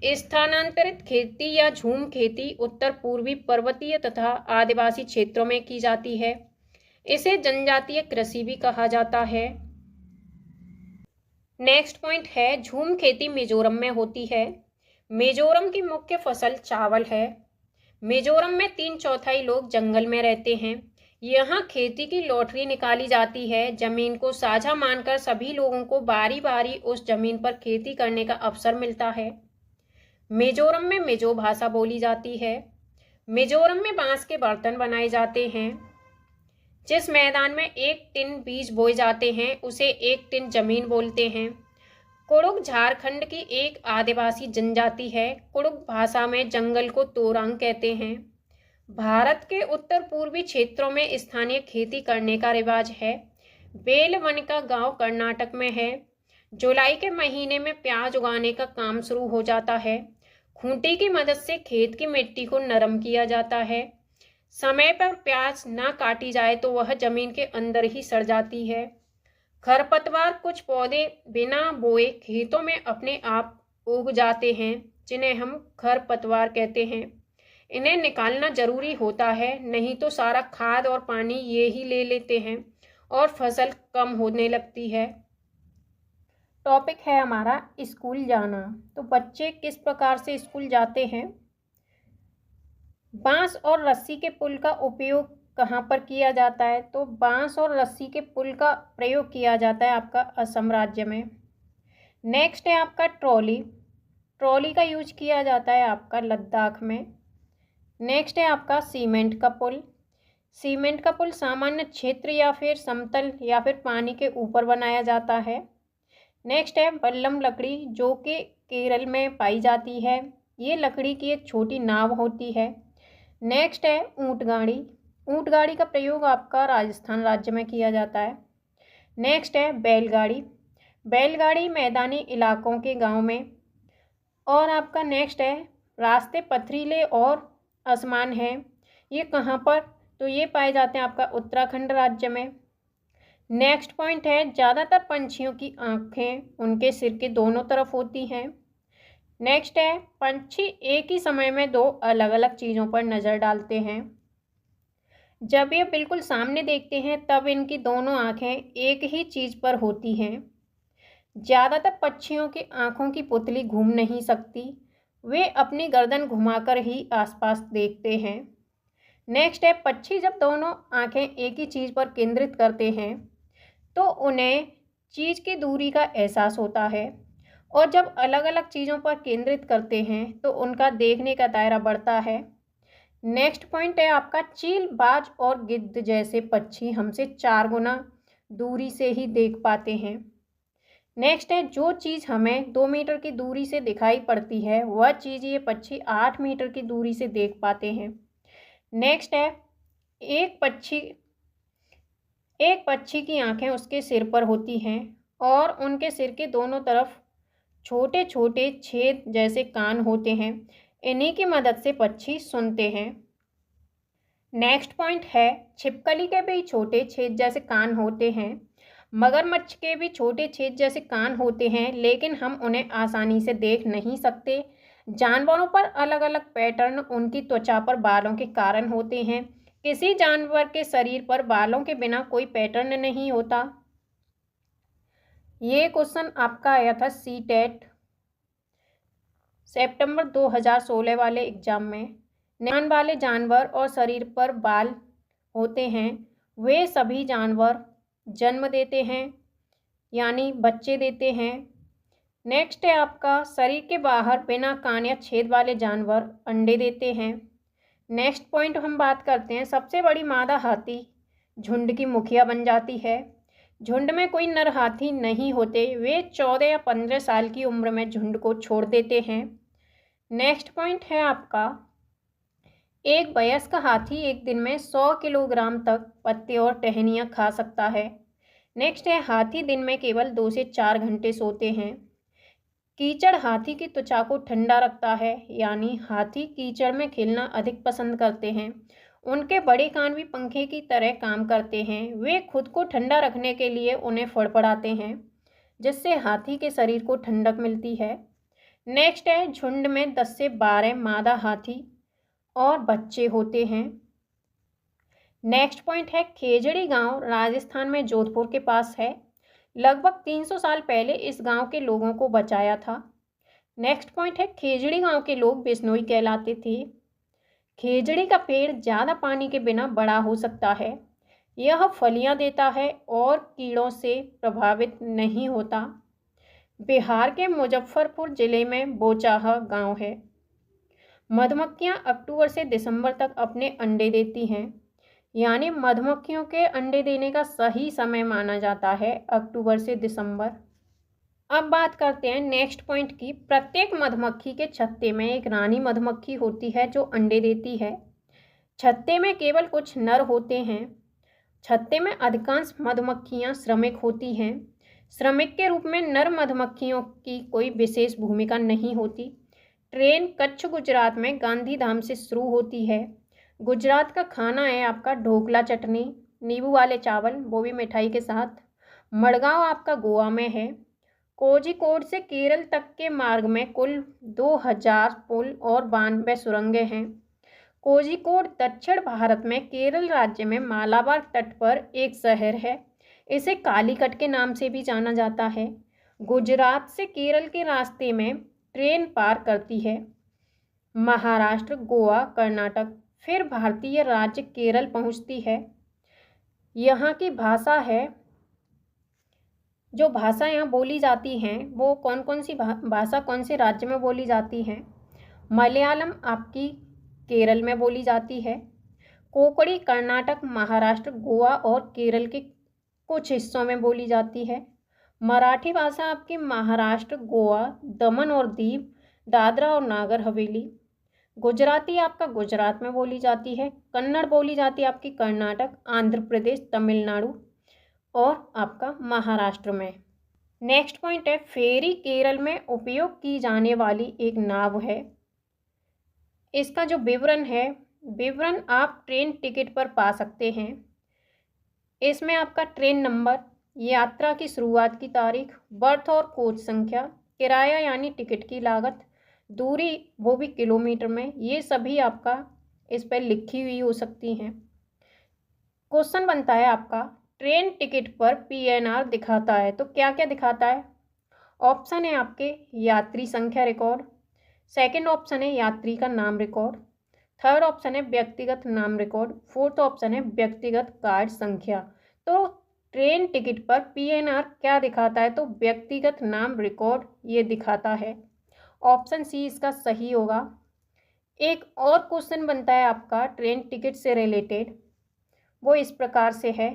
स्थानांतरित खेती या झूम खेती उत्तर पूर्वी पर्वतीय तथा आदिवासी क्षेत्रों में की जाती है। इसे जनजातीय कृषि भी कहा जाता है। नेक्स्ट पॉइंट है, झूम खेती मिजोरम में होती है। मिजोरम की मुख्य फसल चावल है। मिजोरम में 3/4 लोग जंगल में रहते हैं। यहाँ खेती की लॉटरी निकाली जाती है। जमीन को साझा मानकर सभी लोगों को बारी बारी उस जमीन पर खेती करने का अवसर मिलता है। मिजोरम में मिजो भाषा बोली जाती है। मिजोरम में बांस के बर्तन बनाए जाते हैं। जिस मैदान में 1 टिन बीज बोए जाते हैं उसे 1 टिन जमीन बोलते हैं। कुड़ुक झारखंड की एक आदिवासी जनजाति है। कुड़ुक भाषा में जंगल को तोरांग कहते हैं। भारत के उत्तर पूर्वी क्षेत्रों में स्थानीय खेती करने का रिवाज है। बेलवनिका गांव कर्नाटक में है। जुलाई के महीने में प्याज उगाने का काम शुरू हो जाता है। खूंटी की मदद से खेत की मिट्टी को नरम किया जाता है। समय पर प्याज ना काटी जाए तो वह जमीन के अंदर ही सड़ जाती है। खरपतवार कुछ पौधे बिना बोए खेतों में अपने आप उग जाते हैं, जिन्हें हम खरपतवार कहते हैं। इन्हें निकालना जरूरी होता है, नहीं तो सारा खाद और पानी ये ही ले लेते हैं और फसल कम होने लगती है। टॉपिक है हमारा स्कूल जाना। तो बच्चे किस प्रकार से स्कूल जाते हैं। बांस और रस्सी के पुल का उपयोग कहाँ पर किया जाता है। तो बांस और रस्सी के पुल का प्रयोग किया जाता है आपका असम राज्य में। नेक्स्ट है आपका ट्रॉली। ट्रॉली का यूज किया जाता है आपका लद्दाख में। नेक्स्ट है आपका सीमेंट का पुल। सीमेंट का पुल सामान्य क्षेत्र या फिर समतल या फिर पानी के ऊपर बनाया जाता है। नेक्स्ट है बल्लम लकड़ी, जो कि केरल में पाई जाती है। ये लकड़ी की एक छोटी नाव होती है। नेक्स्ट है ऊंट गाड़ी। ऊंट गाड़ी का प्रयोग आपका राजस्थान राज्य में किया जाता है। नेक्स्ट है बैलगाड़ी। बैलगाड़ी मैदानी इलाकों के गांव में। और आपका नेक्स्ट है रास्ते पथरीले और आसमान है। ये कहाँ पर, तो ये पाए जाते हैं आपका उत्तराखंड राज्य में। नेक्स्ट पॉइंट है, ज़्यादातर पंछियों की आँखें उनके सिर के दोनों तरफ होती हैं। नेक्स्ट है, पंछी एक ही समय में 2 अलग अलग चीज़ों पर नज़र डालते हैं। जब ये बिल्कुल सामने देखते हैं तब इनकी दोनों आँखें एक ही चीज़ पर होती हैं। ज़्यादातर पक्षियों की आँखों की पुतली घूम नहीं सकती, वे अपनी गर्दन घुमाकर ही आसपास देखते हैं। नेक्स्ट है, पक्षी जब दोनों आँखें एक ही चीज़ पर केंद्रित करते हैं तो उन्हें चीज़ की दूरी का एहसास होता है, और जब अलग अलग चीज़ों पर केंद्रित करते हैं तो उनका देखने का दायरा बढ़ता है। नेक्स्ट पॉइंट है आपका चील, बाज और गिद्ध जैसे पक्षी हमसे 4 गुना दूरी से ही देख पाते हैं। नेक्स्ट है, जो चीज़ हमें 2 मीटर की दूरी से दिखाई पड़ती है वह चीज़ ये पक्षी 8 मीटर की दूरी से देख पाते हैं। नेक्स्ट है, एक पक्षी की आंखें उसके सिर पर होती हैं और उनके सिर के दोनों तरफ छोटे छोटे छेद जैसे कान होते हैं। इन्हीं की मदद से पक्षी सुनते हैं। नेक्स्ट पॉइंट है, छिपकली के भी छोटे छेद जैसे कान होते हैं। मगरमच्छ के भी छोटे छेद जैसे कान होते हैं, लेकिन हम उन्हें आसानी से देख नहीं सकते। जानवरों पर अलग अलग पैटर्न उनकी त्वचा पर बालों के कारण होते हैं। किसी जानवर के शरीर पर बालों के बिना कोई पैटर्न नहीं होता। ये क्वेश्चन आपका आया था सीटेट सितंबर 2016 वाले एग्जाम में। कान वाले जानवर और शरीर पर बाल होते हैं वे सभी जानवर जन्म देते हैं, यानी बच्चे देते हैं। नेक्स्ट है आपका शरीर के बाहर बिना कान या छेद वाले जानवर अंडे देते हैं। नेक्स्ट पॉइंट हम बात करते हैं, सबसे बड़ी मादा हाथी झुंड की मुखिया बन जाती है। झुंड में कोई नर हाथी नहीं होते, वे 14 या 15 साल की उम्र में झुंड को छोड़ देते हैं। नेक्स्ट पॉइंट है आपका, एक वयस्क हाथी एक दिन में 100 किलोग्राम तक पत्ते और टहनियाँ खा सकता है। नेक्स्ट है, हाथी दिन में केवल 2 से 4 घंटे सोते हैं। कीचड़ हाथी की त्वचा को ठंडा रखता है, यानी हाथी कीचड़ में खेलना अधिक पसंद करते हैं। उनके बड़े कान भी पंखे की तरह काम करते हैं, वे खुद को ठंडा रखने के लिए उन्हें फड़फड़ाते हैं, जिससे हाथी के शरीर को ठंडक मिलती है। नेक्स्ट है, झुंड में 10 से 12 मादा हाथी और बच्चे होते हैं। नेक्स्ट पॉइंट है, खेजड़ी गांव राजस्थान में जोधपुर के पास है। लगभग 300 साल पहले इस गांव के लोगों को बचाया था। नेक्स्ट पॉइंट है, खेजड़ी गांव के लोग बिश्नोई कहलाते थे। खेजड़ी का पेड़ ज़्यादा पानी के बिना बड़ा हो सकता है। यह फलियां देता है और कीड़ों से प्रभावित नहीं होता। बिहार के मुजफ्फरपुर जिले में बोचाहा गांव है। मधुमक्खियां अक्टूबर से दिसंबर तक अपने अंडे देती हैं, यानी मधुमक्खियों के अंडे देने का सही समय माना जाता है अक्टूबर से दिसंबर। अब बात करते हैं नेक्स्ट पॉइंट की। प्रत्येक मधुमक्खी के छत्ते में एक रानी मधुमक्खी होती है जो अंडे देती है। छत्ते में केवल कुछ नर होते हैं। छत्ते में अधिकांश मधुमक्खियां श्रमिक होती हैं। श्रमिक के रूप में नर मधुमक्खियों की कोई विशेष भूमिका नहीं होती। ट्रेन कच्छ गुजरात में गांधीधाम से शुरू होती है। गुजरात का खाना है आपका ढोकला चटनी, नींबू वाले चावल, वो भी मिठाई के साथ। मडगांव आपका गोवा में है। कोझिकोड से केरल तक के मार्ग में कुल 2000 पुल और 92 सुरंगें हैं। कोझिकोड दक्षिण भारत में केरल राज्य में मालाबार तट पर एक शहर है। इसे कालीकट के नाम से भी जाना जाता है। गुजरात से केरल के रास्ते में ट्रेन पार करती है। महाराष्ट्र, गोवा, कर्नाटक, फिर भारतीय राज्य केरल पहुंचती है। यहाँ की भाषा है, जो भाषा यहाँ बोली जाती हैं वो कौन कौन सी भाषा कौन से राज्य में बोली जाती हैं। मलयालम आपकी केरल में बोली जाती है। कोंकणी कर्नाटक, महाराष्ट्र, गोवा और केरल के कुछ हिस्सों में बोली जाती है। मराठी भाषा आपकी महाराष्ट्र, गोवा, दमन और दीव, दादरा और नागर हवेली। गुजराती आपका गुजरात में बोली जाती है। कन्नड़ बोली जाती है आपकी कर्नाटक, आंध्र प्रदेश, तमिलनाडु और आपका महाराष्ट्र में। नेक्स्ट पॉइंट है, फेरी केरल में उपयोग की जाने वाली एक नाव है। इसका जो विवरण आप ट्रेन टिकट पर पा सकते हैं। इसमें आपका ट्रेन नंबर, यात्रा की शुरुआत की तारीख, बर्थ और कोच संख्या, किराया यानी टिकट की लागत, दूरी वो भी किलोमीटर में, ये सभी आपका इस पर लिखी हुई हो सकती हैं। क्वेश्चन बनता है आपका, ट्रेन टिकट पर PNR दिखाता है तो क्या क्या दिखाता है। ऑप्शन है आपके यात्री संख्या रिकॉर्ड, सेकंड ऑप्शन है यात्री का नाम रिकॉर्ड, थर्ड ऑप्शन है व्यक्तिगत नाम रिकॉर्ड, फोर्थ ऑप्शन है व्यक्तिगत कार्ड संख्या। तो ट्रेन टिकट पर PNR क्या दिखाता है, तो व्यक्तिगत नाम रिकॉर्ड ये दिखाता है। ऑप्शन सी इसका सही होगा। एक और क्वेश्चन बनता है आपका ट्रेन टिकट से रिलेटेड, वो इस प्रकार से है,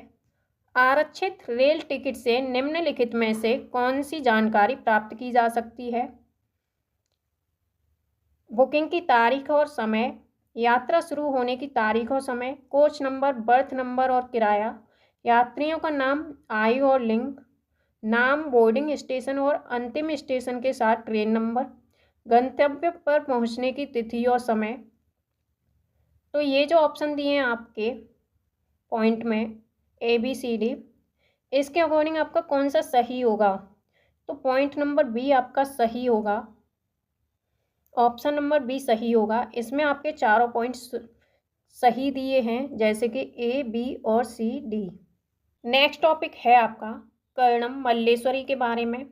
आरक्षित रेल टिकट से निम्नलिखित में से कौन सी जानकारी प्राप्त की जा सकती है। बुकिंग की तारीख और समय, यात्रा शुरू होने की तारीख और समय, कोच नंबर, बर्थ नंबर और किराया, यात्रियों का नाम, आयु और लिंग, नाम, बोर्डिंग स्टेशन और अंतिम स्टेशन के साथ ट्रेन नंबर, गंतव्य पर पहुंचने की तिथि और समय। तो ये जो ऑप्शन दिए हैं आपके पॉइंट में ABCD, इसके अकॉर्डिंग आपका कौन सा सही होगा, तो पॉइंट नंबर बी आपका सही होगा। ऑप्शन नंबर बी सही होगा। इसमें आपके चारों पॉइंट्स सही दिए हैं, जैसे कि A, B और C, D। नेक्स्ट टॉपिक है आपका कर्णम मल्लेश्वरी के बारे में।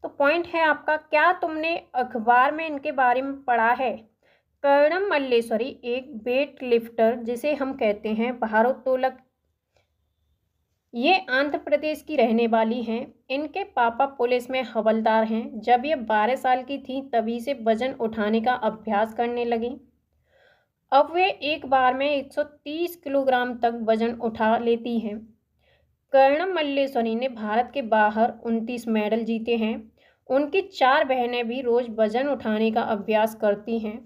तो पॉइंट है आपका, क्या तुमने अखबार में इनके बारे में पढ़ा है। कर्णम मल्लेश्वरी एक वेट लिफ्टर जिसे हम कहते हैं भारोत्तोलक, ये आंध्र प्रदेश की रहने वाली हैं। इनके पापा पुलिस में हवलदार हैं। जब ये 12 साल की थी तभी से वजन उठाने का अभ्यास करने लगी। अब वे एक बार में 130 किलोग्राम तक वजन उठा लेती हैं। कर्णम मल्लेश्वरी ने भारत के बाहर 29 मेडल जीते हैं। उनकी 4 बहनें भी रोज वजन उठाने का अभ्यास करती हैं।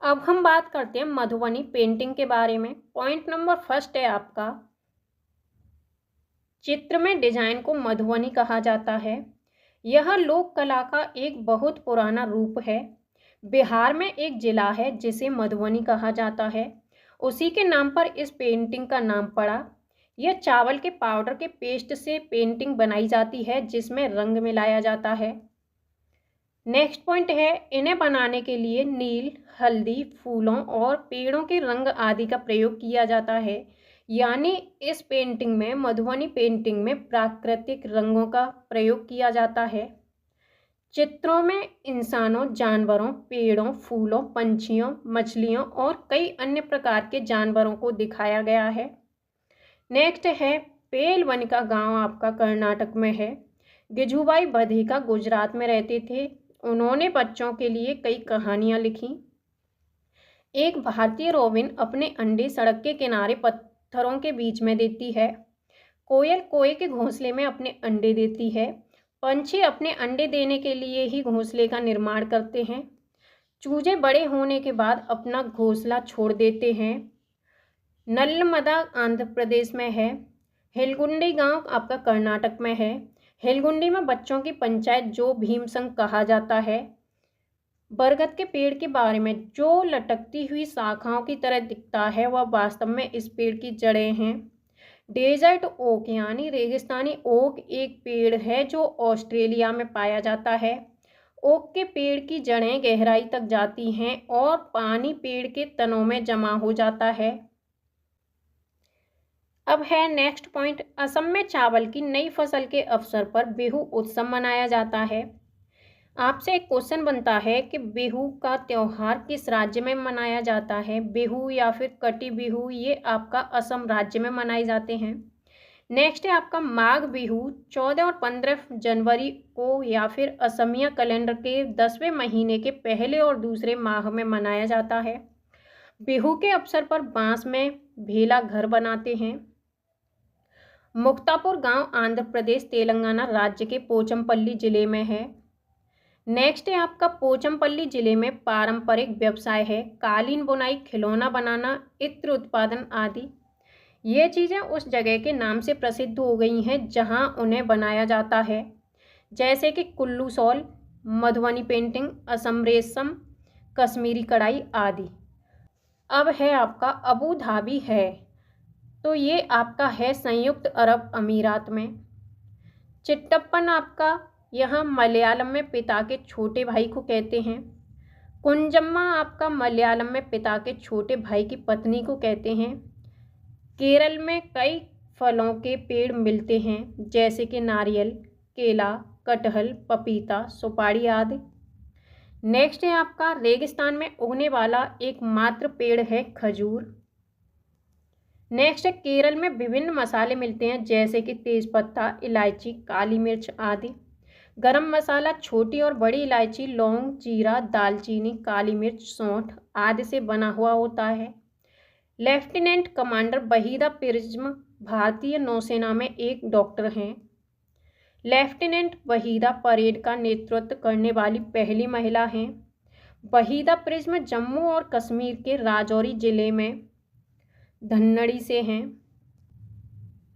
अब हम बात करते हैं मधुबनी पेंटिंग के बारे में। पॉइंट नंबर फर्स्ट है आपका, चित्र में डिजाइन को मधुबनी कहा जाता है। यह लोक कला का एक बहुत पुराना रूप है। बिहार में एक जिला है जिसे मधुबनी कहा जाता है, उसी के नाम पर इस पेंटिंग का नाम पड़ा। यह चावल के पाउडर के पेस्ट से पेंटिंग बनाई जाती है जिसमें रंग मिलाया जाता है। नेक्स्ट पॉइंट है, इन्हें बनाने के लिए नील, हल्दी, फूलों और पेड़ों के रंग आदि का प्रयोग किया जाता है। यानी इस पेंटिंग में, मधुबनी पेंटिंग में प्राकृतिक रंगों का प्रयोग किया जाता है। चित्रों में इंसानों, जानवरों, पेड़ों, फूलों, पंछियों, मछलियों और कई अन्य प्रकार के जानवरों को दिखाया गया है। नेक्स्ट है, पेलवनिका गांव आपका कर्नाटक में है। गिजुबाई बधिका गुजरात में रहते थे। उन्होंने बच्चों के लिए कई कहानियां लिखी। एक भारतीय रोबिन अपने अंडे सड़क के किनारे पत्थरों के बीच में देती है। कोयल कोए के घोंसले में अपने अंडे देती है। पंछी अपने अंडे देने के लिए ही घोंसले का निर्माण करते हैं। चूजे बड़े होने के बाद अपना घोंसला छोड़ देते हैं। नल्लमदा आंध्र प्रदेश में है। हिलगुंडी गांव आपका कर्नाटक में है। हिलगुंडी में बच्चों की पंचायत जो भीम संघ कहा जाता है। बरगद के पेड़ के बारे में, जो लटकती हुई शाखाओं की तरह दिखता है वह वास्तव में इस पेड़ की जड़ें हैं। डेजर्ट ओक यानी रेगिस्तानी ओक एक पेड़ है जो ऑस्ट्रेलिया में पाया जाता है। ओक के पेड़ की जड़ें गहराई तक जाती हैं और पानी पेड़ के तनों में जमा हो जाता है। अब है नेक्स्ट पॉइंट, असम में चावल की नई फसल के अवसर पर बिहू उत्सव मनाया जाता है। आपसे एक क्वेश्चन बनता है कि बिहू का त्यौहार किस राज्य में मनाया जाता है। बिहू या फिर कटी बिहू, ये आपका असम राज्य में मनाए जाते हैं। नेक्स्ट है आपका माघ बिहू, 14 और 15 जनवरी को या फिर असमिया कैलेंडर के 10वें महीने के पहले और दूसरे माह में मनाया जाता है। बिहू के अवसर पर बांस में भेला घर बनाते हैं। मुक्तापुर गांव आंध्र प्रदेश तेलंगाना राज्य के पोचमपल्ली जिले में है। नेक्स्ट है आपका पोचमपल्ली जिले में पारंपरिक व्यवसाय है कालीन बुनाई, खिलौना बनाना, इत्र उत्पादन आदि। ये चीज़ें उस जगह के नाम से प्रसिद्ध हो गई हैं जहां उन्हें बनाया जाता है, जैसे कि कुल्लू शॉल, मधुबनी पेंटिंग, असम रेशम, कश्मीरी कढ़ाई आदि। अब है आपका अबू धाबी है, तो ये आपका है संयुक्त अरब अमीरात में। चिट्टप्पन आपका यहाँ मलयालम में पिता के छोटे भाई को कहते हैं। कुंजम्मा आपका मलयालम में पिता के छोटे भाई की पत्नी को कहते हैं। केरल में कई फलों के पेड़ मिलते हैं जैसे कि नारियल, केला, कटहल, पपीता, सुपारी आदि। नेक्स्ट है आपका रेगिस्तान में उगने वाला एकमात्र पेड़ है खजूर। नेक्स्ट है केरल में विभिन्न मसाले मिलते हैं जैसे कि तेज़पत्ता, इलायची, काली मिर्च आदि। गरम मसाला छोटी और बड़ी इलायची, लौंग, जीरा, दालचीनी, काली मिर्च, सौंठ आदि से बना हुआ होता है। लेफ्टिनेंट कमांडर वहीदा प्रिज्म भारतीय नौसेना में एक डॉक्टर हैं। लेफ्टिनेंट वहीदा परेड का नेतृत्व करने वाली पहली महिला हैं। वहीदा प्रिज्म जम्मू और कश्मीर के राजौरी जिले में धन्नड़ी से हैं।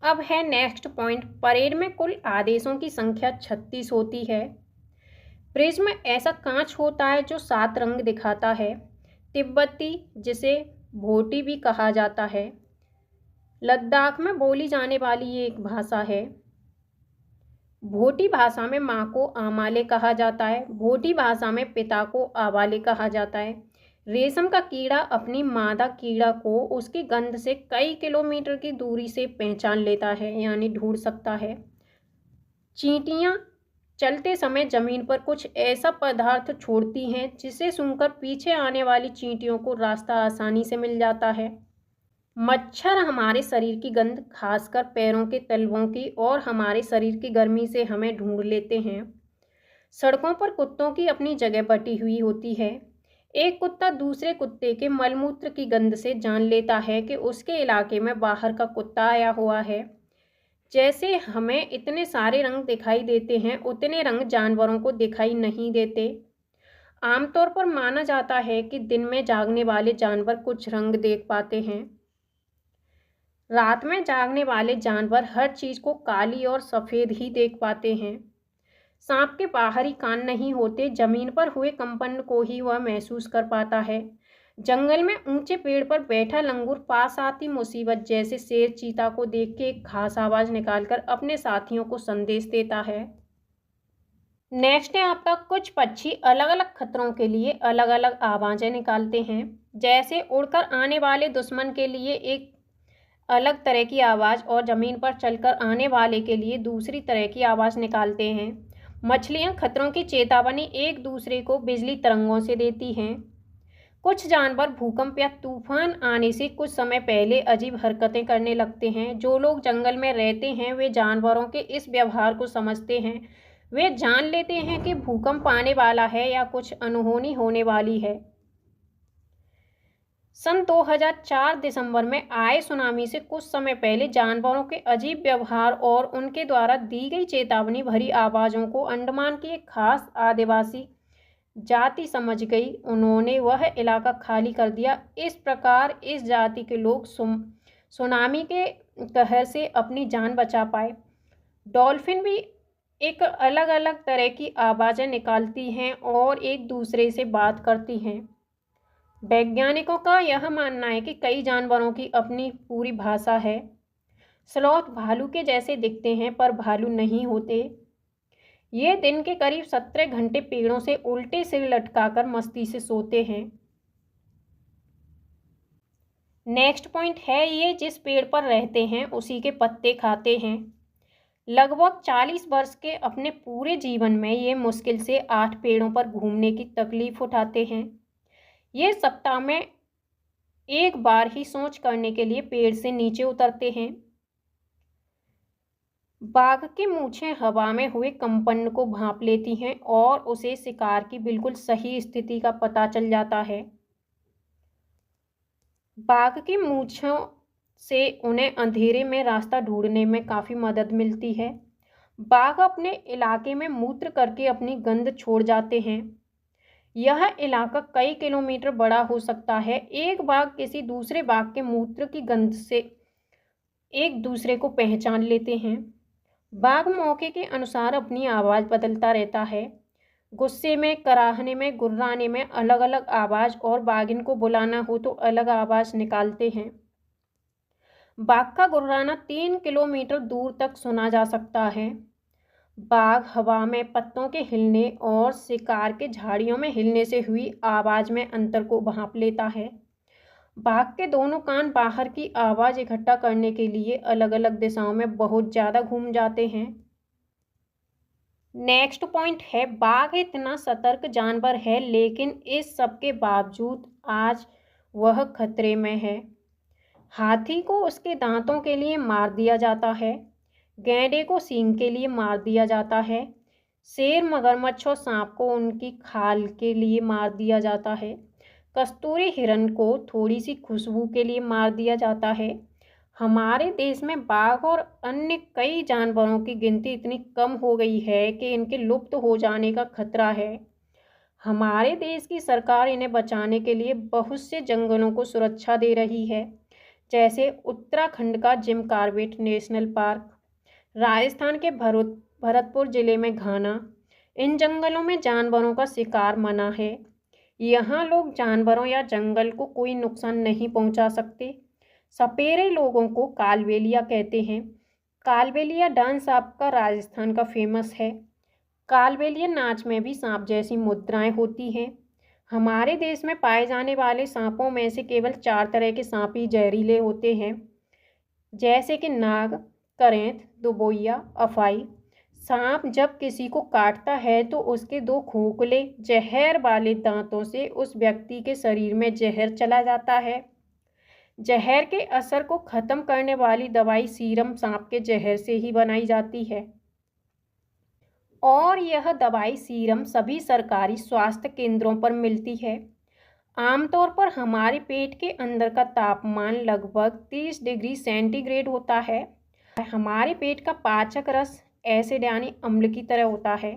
अब है नेक्स्ट पॉइंट, परेड में कुल आदेशों की संख्या 36 होती है। प्रिज्म ऐसा कांच होता है जो 7 रंग दिखाता है। तिब्बती, जिसे भोटी भी कहा जाता है, लद्दाख में बोली जाने वाली ये एक भाषा है। भोटी भाषा में माँ को आमाले कहा जाता है। भोटी भाषा में पिता को आवाले कहा जाता है। रेशम का कीड़ा अपनी मादा कीड़ा को उसकी गंध से कई किलोमीटर की दूरी से पहचान लेता है, यानी ढूंढ सकता है। चींटियां चलते समय जमीन पर कुछ ऐसा पदार्थ छोड़ती हैं जिसे सूंघकर पीछे आने वाली चींटियों को रास्ता आसानी से मिल जाता है। मच्छर हमारे शरीर की गंध, खासकर पैरों के तलवों की, और हमारे शरीर की गर्मी से हमें ढूंढ लेते हैं। सड़कों पर कुत्तों की अपनी जगह बटी हुई होती है। एक कुत्ता दूसरे कुत्ते के मलमूत्र की गंध से जान लेता है कि उसके इलाके में बाहर का कुत्ता आया हुआ है। जैसे हमें इतने सारे रंग दिखाई देते हैं, उतने रंग जानवरों को दिखाई नहीं देते। आमतौर पर माना जाता है कि दिन में जागने वाले जानवर कुछ रंग देख पाते हैं। रात में जागने वाले जानवर हर चीज को काली और सफेद ही देख पाते हैं। सांप के बाहरी कान नहीं होते, जमीन पर हुए कंपन को ही वह महसूस कर पाता है। जंगल में ऊंचे पेड़ पर बैठा लंगूर पास आती मुसीबत जैसे शेर चीता को देख के एक खास आवाज निकालकर अपने साथियों को संदेश देता है। नेक्स्ट है आपका, कुछ पक्षी अलग अलग खतरों के लिए अलग अलग आवाजें निकालते हैं। जैसे उड़कर आने वाले दुश्मन के लिए एक अलग तरह की आवाज़ और ज़मीन पर चलकर आने वाले के लिए दूसरी तरह की आवाज़ निकालते हैं। मछलियाँ खतरों की चेतावनी एक दूसरे को बिजली तरंगों से देती हैं। कुछ जानवर भूकंप या तूफान आने से कुछ समय पहले अजीब हरकतें करने लगते हैं। जो लोग जंगल में रहते हैं वे जानवरों के इस व्यवहार को समझते हैं। वे जान लेते हैं कि भूकंप आने वाला है या कुछ अनहोनी होने वाली है। सन 2004 दिसंबर में आए सुनामी से कुछ समय पहले जानवरों के अजीब व्यवहार और उनके द्वारा दी गई चेतावनी भरी आवाज़ों को अंडमान की एक खास आदिवासी जाति समझ गई। उन्होंने वह इलाका खाली कर दिया। इस प्रकार इस जाति के लोग सुनामी के कहर से अपनी जान बचा पाए। डॉल्फिन भी एक अलग अलग तरह की आवाज़ें निकालती हैं और एक दूसरे से बात करती हैं। वैज्ञानिकों का यह मानना है कि कई जानवरों की अपनी पूरी भाषा है। स्लॉथ भालू के जैसे दिखते हैं पर भालू नहीं होते। ये दिन के करीब 17 घंटे पेड़ों से उल्टे सिर लटकाकर मस्ती से सोते हैं। नेक्स्ट पॉइंट है, ये जिस पेड़ पर रहते हैं उसी के पत्ते खाते हैं। लगभग 40 वर्ष के अपने पूरे जीवन में ये मुश्किल से 8 पेड़ों पर घूमने की तकलीफ उठाते हैं। ये सप्ताह में एक बार ही सोच करने के लिए पेड़ से नीचे उतरते हैं। बाघ की मूछें हवा में हुए कंपन को भांप लेती हैं और उसे शिकार की बिल्कुल सही स्थिति का पता चल जाता है। बाघ की मूछों से उन्हें अंधेरे में रास्ता ढूंढने में काफ़ी मदद मिलती है। बाघ अपने इलाके में मूत्र करके अपनी गंध छोड़ जाते हैं। यह इलाका कई किलोमीटर बड़ा हो सकता है। एक बाघ किसी दूसरे बाघ के मूत्र की गंध से एक दूसरे को पहचान लेते हैं। बाघ मौके के अनुसार अपनी आवाज़ बदलता रहता है। गुस्से में, कराहने में, गुर्राने में अलग अलग आवाज़ और बाघिन को बुलाना हो तो अलग आवाज़ निकालते हैं। बाघ का गुर्राना 3 किलोमीटर दूर तक सुना जा सकता है। बाघ हवा में पत्तों के हिलने और शिकार के झाड़ियों में हिलने से हुई आवाज़ में अंतर को भांप लेता है। बाघ के दोनों कान बाहर की आवाज़ इकट्ठा करने के लिए अलग अलग दिशाओं में बहुत ज़्यादा घूम जाते हैं। नेक्स्ट पॉइंट है, बाघ इतना सतर्क जानवर है लेकिन इस सब के बावजूद आज वह खतरे में है। हाथी को उसके दांतों के लिए मार दिया जाता है। गैंडे को सींग के लिए मार दिया जाता है। शेर, मगरमच्छ और सांप को उनकी खाल के लिए मार दिया जाता है। कस्तूरी हिरण को थोड़ी सी खुशबू के लिए मार दिया जाता है। हमारे देश में बाघ और अन्य कई जानवरों की गिनती इतनी कम हो गई है कि इनके लुप्त हो जाने का खतरा है। हमारे देश की सरकार इन्हें बचाने के लिए बहुत से जंगलों को सुरक्षा दे रही है, जैसे उत्तराखंड का Jim Corbett national park, Rajasthan के भरतपुर जिले में घाना। इन जंगलों में जानवरों का शिकार मना है। यहाँ लोग जानवरों या जंगल को कोई नुकसान नहीं पहुँचा सकते। सपेरे लोगों को कालबेलिया कहते हैं। कालबेलिया डांस आपका राजस्थान का फेमस है। कालबेलिया नाच में भी सांप जैसी मुद्राएं होती हैं। हमारे देश में पाए जाने वाले सांपों में से केवल 4 तरह के सांप ही जहरीले होते हैं, जैसे कि नाग, करेंत, दुबोइया, अफाई। सांप जब किसी को काटता है तो उसके 2 खोखले जहर वाले दांतों से उस व्यक्ति के शरीर में जहर चला जाता है। जहर के असर को खत्म करने वाली दवाई सीरम सांप के जहर से ही बनाई जाती है और यह दवाई सीरम सभी सरकारी स्वास्थ्य केंद्रों पर मिलती है। आमतौर पर हमारे पेट के अंदर का तापमान लगभग 30 डिग्री सेंटीग्रेड होता है। हमारे पेट का पाचक रस एसिड यानी अम्ल की तरह होता है।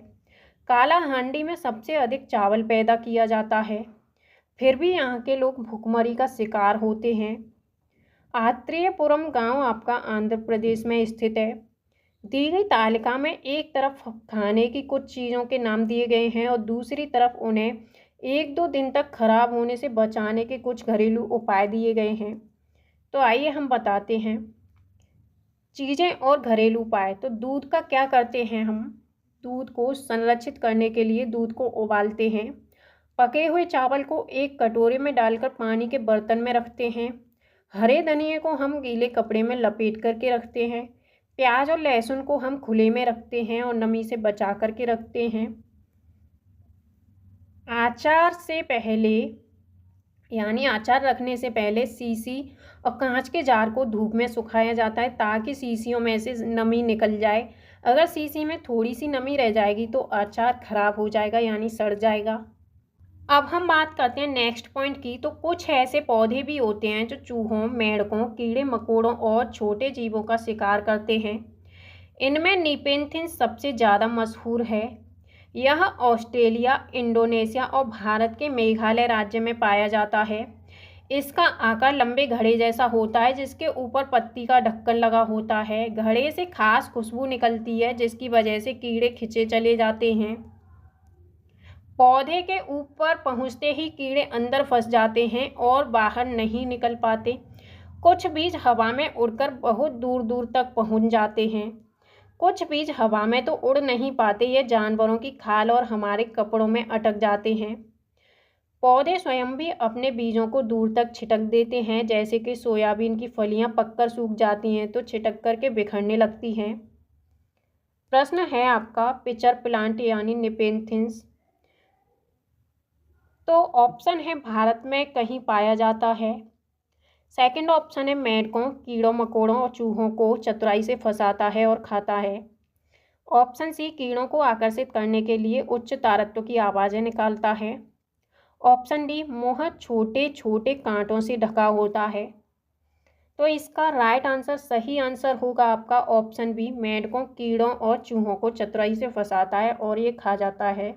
काला हांडी में सबसे अधिक चावल पैदा किया जाता है, फिर भी यहाँ के लोग भूखमरी का शिकार होते हैं। आत्रेयपुरम गांव आपका आंध्र प्रदेश में स्थित है। दी गई तालिका में एक तरफ खाने की कुछ चीज़ों के नाम दिए गए हैं और दूसरी तरफ उन्हें 1-2 दिन तक खराब होने से बचाने के कुछ घरेलू उपाय दिए गए हैं। तो आइए हम बताते हैं चीज़ें और घरेलू उपाय। तो दूध का क्या करते हैं हम? दूध को संरक्षित करने के लिए दूध को उबालते हैं। पके हुए चावल को एक कटोरे में डालकर पानी के बर्तन में रखते हैं। हरे धनिये को हम गीले कपड़े में लपेट करके रखते हैं। प्याज और लहसुन को हम खुले में रखते हैं और नमी से बचा करके रखते हैं। आचार से पहले यानी अचार रखने से पहले सीसी और कांच के जार को धूप में सुखाया जाता है ताकि सीसियों में से नमी निकल जाए। अगर सीसी में थोड़ी सी नमी रह जाएगी तो अचार खराब हो जाएगा यानी सड़ जाएगा। अब हम बात करते हैं नेक्स्ट पॉइंट की। तो कुछ ऐसे पौधे भी होते हैं जो चूहों, मेंढकों, कीड़े मकोड़ों और छोटे जीवों का शिकार करते हैं। इनमें नीपेंथिस सबसे ज़्यादा मशहूर है। यह ऑस्ट्रेलिया, इंडोनेशिया और भारत के मेघालय राज्य में पाया जाता है। इसका आकार लंबे घड़े जैसा होता है जिसके ऊपर पत्ती का ढक्कन लगा होता है। घड़े से खास खुशबू निकलती है जिसकी वजह से कीड़े खिंचे चले जाते हैं। पौधे के ऊपर पहुंचते ही कीड़े अंदर फंस जाते हैं और बाहर नहीं निकल पाते। कुछ बीज हवा में उड़कर बहुत दूर दूर तक पहुंच जाते हैं। कुछ बीज हवा में तो उड़ नहीं पाते, ये जानवरों की खाल और हमारे कपड़ों में अटक जाते हैं। पौधे स्वयं भी अपने बीजों को दूर तक छिटक देते हैं, जैसे कि सोयाबीन की फलियां पककर सूख जाती हैं तो छिटक करके बिखरने लगती हैं। प्रश्न है आपका पिचर प्लांट यानी निपेंथिस। तो ऑप्शन है भारत में कहीं पाया जाता है। सेकंड ऑप्शन है मेंढकों, कीड़ों मकोड़ों और चूहों को चतुराई से फंसाता है और खाता है। ऑप्शन सी कीड़ों को आकर्षित करने के लिए उच्च तारत्व की आवाज़ें निकालता है। ऑप्शन डी मुंह छोटे छोटे कांटों से ढका होता है। तो इसका राइट आंसर, सही आंसर होगा आपका ऑप्शन बी, मेंढकों, कीड़ों और चूहों को चतुराई से फंसाता है और ये खा जाता है।